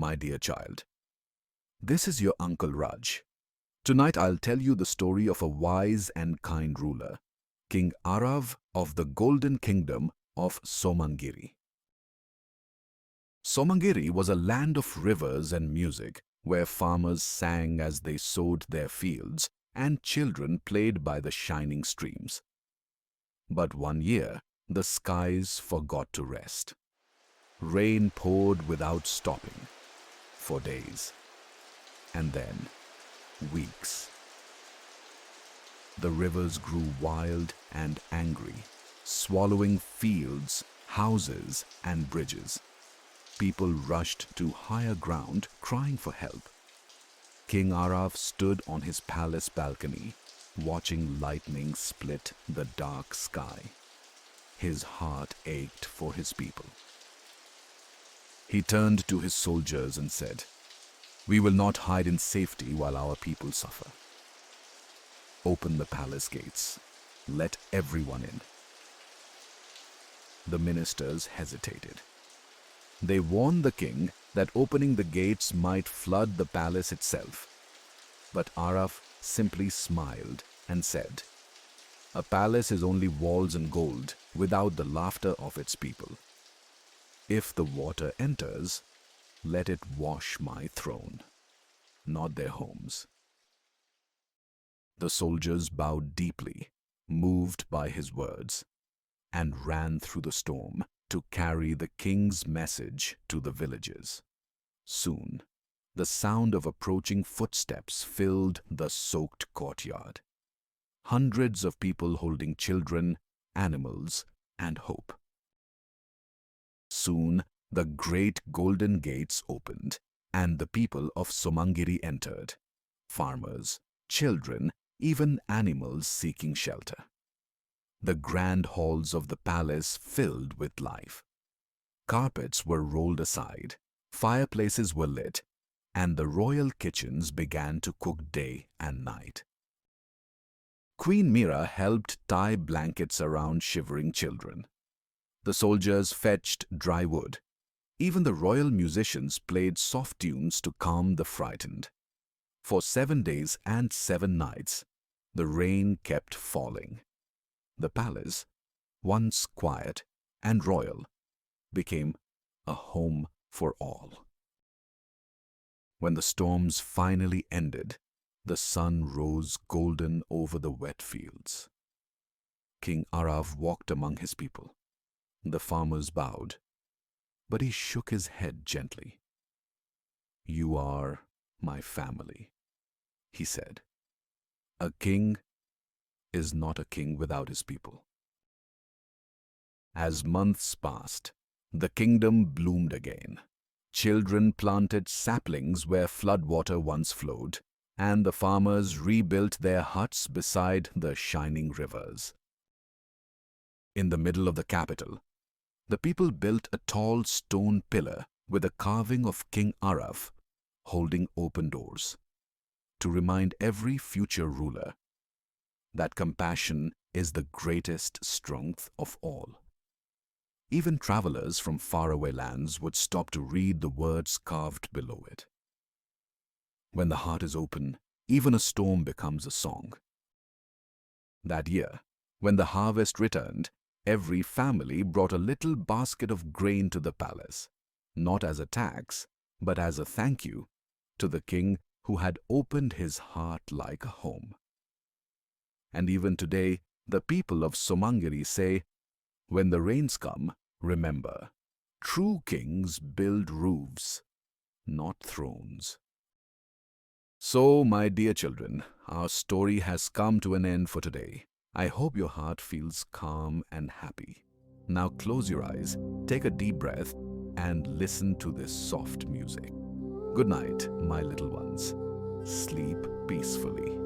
my dear child. This is your Uncle Raj. Tonight I'll tell you the story of a wise and kind ruler, King Arav of the Golden Kingdom of Somangiri. Somangiri was a land of rivers and music, where farmers sang as they sowed their fields and children played by the shining streams. But one year, the skies forgot to rest. Rain poured without stopping for days, and then weeks. The rivers grew wild and angry, swallowing fields, houses, and bridges. People rushed to higher ground, crying for help. King Arav stood on his palace balcony, watching lightning split the dark sky. His heart ached for his people. He turned to his soldiers and said, "We will not hide in safety while our people suffer. Open the palace gates. Let everyone in." The ministers hesitated. They warned the king that opening the gates might flood the palace itself. But Arav simply smiled and said, "A palace is only walls and gold without the laughter of its people. If the water enters, let it wash my throne, not their homes." The soldiers bowed deeply, moved by his words, and ran through the storm to carry the king's message to the villages. Soon, the sound of approaching footsteps filled the soaked courtyard. Hundreds of people holding children, animals, and hope. Soon, the great golden gates opened, and the people of Somangiri entered. Farmers, children, even animals seeking shelter. The grand halls of the palace filled with life. Carpets were rolled aside, fireplaces were lit, and the royal kitchens began to cook day and night. Queen Mira helped tie blankets around shivering children. The soldiers fetched dry wood. Even the royal musicians played soft tunes to calm the frightened. For 7 days and 7 nights, the rain kept falling. The palace, once quiet and royal, became a home for all. When the storms finally ended, the sun rose golden over the wet fields. King Arav walked among his people. The farmers bowed, but he shook his head gently. "You are my family," he said. "A king is not a king without his people." As months passed, the kingdom bloomed again. Children planted saplings where floodwater once flowed, and the farmers rebuilt their huts beside the shining rivers. In the middle of the capital, the people built a tall stone pillar with a carving of King Arav holding open doors, to remind every future ruler that compassion is the greatest strength of all. Even travelers from faraway lands would stop to read the words carved below it. When the heart is open, even a storm becomes a song. That year, when the harvest returned, every family brought a little basket of grain to the palace, not as a tax, but as a thank you to the king who had opened his heart like a home. And even today, the people of Somangiri say, "When the rains come, remember, true kings build roofs, not thrones." So, my dear children, our story has come to an end for today. I hope your heart feels calm and happy. Now close your eyes, take a deep breath, and listen to this soft music. Good night, my little ones. Sleep peacefully.